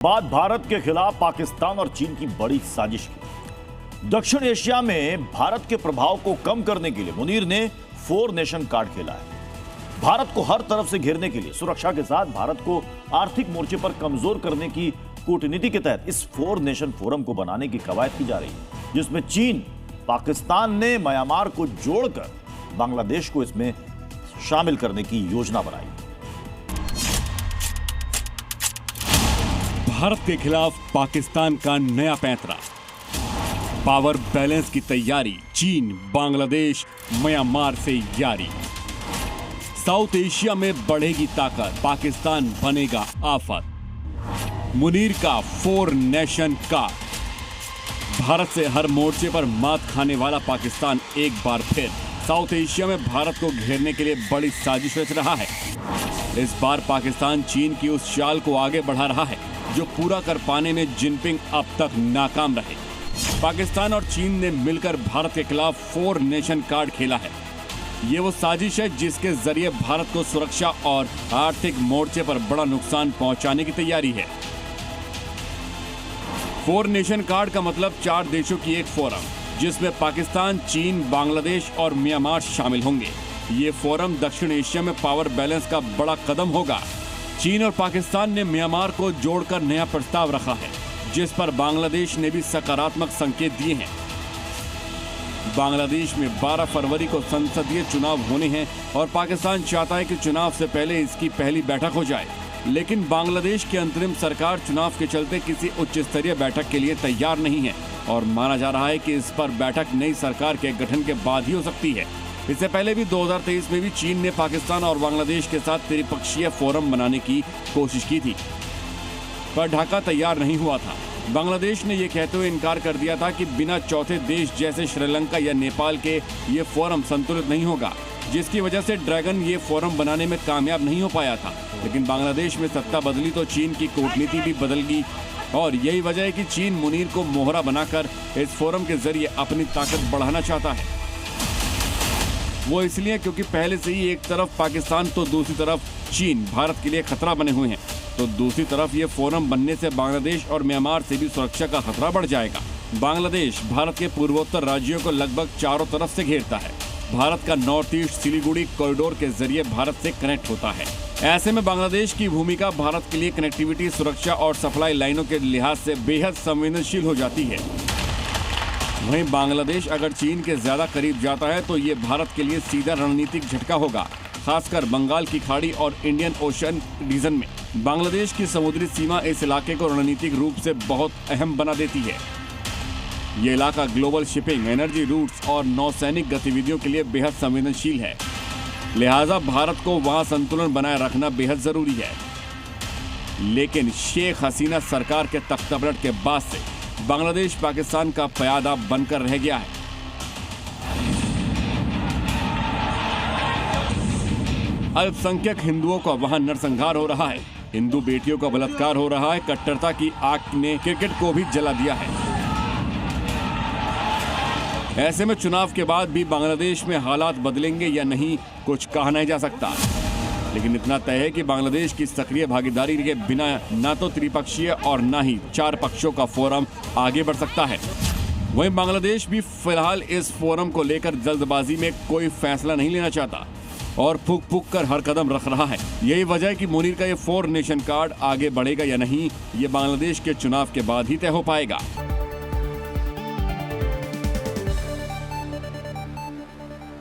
बात भारत के खिलाफ पाकिस्तान और चीन की बड़ी साजिश की। दक्षिण एशिया में भारत के प्रभाव को कम करने के लिए मुनीर ने 4 नेशन कार्ड खेला है। भारत को हर तरफ से घेरने के लिए सुरक्षा के साथ भारत को आर्थिक मोर्चे पर कमजोर करने की कूटनीति के तहत इस 4 नेशन फोरम को बनाने की कवायद की जा रही है, जिसमें चीन, पाकिस्तान ने म्यांमार को जोड़कर बांग्लादेश को इसमें शामिल करने की योजना बनाई। भारत के खिलाफ पाकिस्तान का नया पैंतरा, पावर बैलेंस की तैयारी, चीन, बांग्लादेश, म्यांमार से यारी। साउथ एशिया में बढ़ेगी ताकत, पाकिस्तान बनेगा आफत। मुनीर का 4 नेशन कार्ड। भारत से हर मोर्चे पर मात खाने वाला पाकिस्तान एक बार फिर साउथ एशिया में भारत को घेरने के लिए बड़ी साजिश रच रहा है। इस बार पाकिस्तान चीन की उस चाल को आगे बढ़ा रहा है जो पूरा कर पाने में जिनपिंग अब तक नाकाम रहे। पाकिस्तान और चीन ने मिलकर भारत के खिलाफ 4 नेशन कार्ड खेला है। ये वो साजिश है जिसके जरिए भारत को सुरक्षा और आर्थिक मोर्चे पर बड़ा नुकसान पहुंचाने की तैयारी है। 4 नेशन कार्ड का मतलब 4 देशों की एक फोरम, जिसमें पाकिस्तान, चीन, बांग्लादेश और म्यांमार शामिल होंगे। ये फोरम दक्षिण एशिया में पावर बैलेंस का बड़ा कदम होगा। चीन और पाकिस्तान ने म्यांमार को जोड़कर नया प्रस्ताव रखा है, जिस पर बांग्लादेश ने भी सकारात्मक संकेत दिए हैं। बांग्लादेश में 12 फरवरी को संसदीय चुनाव होने हैं और पाकिस्तान चाहता है कि चुनाव से पहले इसकी पहली बैठक हो जाए, लेकिन बांग्लादेश की अंतरिम सरकार चुनाव के चलते किसी उच्च स्तरीय बैठक के लिए तैयार नहीं है और माना जा रहा है कि इस पर बैठक नई सरकार के गठन के बाद ही हो सकती है। इससे पहले भी 2023 में भी चीन ने पाकिस्तान और बांग्लादेश के साथ त्रिपक्षीय फोरम बनाने की कोशिश की थी, पर ढाका तैयार नहीं हुआ था। बांग्लादेश ने यह कहते हुए इनकार कर दिया था कि बिना चौथे देश जैसे श्रीलंका या नेपाल के ये फोरम संतुलित नहीं होगा, जिसकी वजह से ड्रैगन ये फोरम बनाने में कामयाब नहीं हो पाया था। लेकिन बांग्लादेश में सत्ता बदली तो चीन की कूटनीति भी बदल गई और यही वजह है कि चीन मुनीर को मोहरा बनाकर इस फोरम के जरिए अपनी ताकत बढ़ाना चाहता है। वो इसलिए क्योंकि पहले से ही एक तरफ पाकिस्तान तो दूसरी तरफ चीन भारत के लिए खतरा बने हुए हैं, तो दूसरी तरफ ये फोरम बनने से बांग्लादेश और म्यांमार से भी सुरक्षा का खतरा बढ़ जाएगा। बांग्लादेश भारत के पूर्वोत्तर राज्यों को लगभग चारों तरफ से घेरता है। भारत का नॉर्थ ईस्ट सिलीगुड़ी कॉरिडोर के जरिए भारत से कनेक्ट होता है। ऐसे में बांग्लादेश की भूमिका भारत के लिए कनेक्टिविटी, सुरक्षा और सप्लाई लाइनों के लिहाज से बेहद संवेदनशील हो जाती है। वहीं बांग्लादेश अगर चीन के ज्यादा करीब जाता है तो ये भारत के लिए सीधा रणनीतिक झटका होगा, खासकर बंगाल की खाड़ी और इंडियन ओशन रीजन में। बांग्लादेश की समुद्री सीमा इस इलाके को रणनीतिक रूप से बहुत अहम बना देती है। ये इलाका ग्लोबल शिपिंग, एनर्जी रूट्स और नौसैनिक गतिविधियों के लिए बेहद संवेदनशील है, लिहाजा भारत को वहां संतुलन बनाए रखना बेहद जरूरी है। लेकिन शेख हसीना सरकार के तख्तापलट के बाद से बांग्लादेश पाकिस्तान का प्यादा बनकर रह गया है। अल्पसंख्यक हिंदुओं का वहां नरसंहार हो रहा है, हिंदू बेटियों का बलात्कार हो रहा है, कट्टरता की आग ने क्रिकेट को भी जला दिया है। ऐसे में चुनाव के बाद भी बांग्लादेश में हालात बदलेंगे या नहीं, कुछ कहा नहीं जा सकता। लेकिन इतना तय है कि बांग्लादेश की सक्रिय भागीदारी के बिना न तो त्रिपक्षीय और न ही 4 पक्षों का फोरम आगे बढ़ सकता है। वहीं बांग्लादेश भी फिलहाल इस फोरम को लेकर जल्दबाजी में कोई फैसला नहीं लेना चाहता और फूक फूक कर हर कदम रख रहा है। यही वजह है कि मुनीर का ये 4 नेशन कार्ड आगे बढ़ेगा या नहीं, ये बांग्लादेश के चुनाव के बाद ही तय हो पाएगा।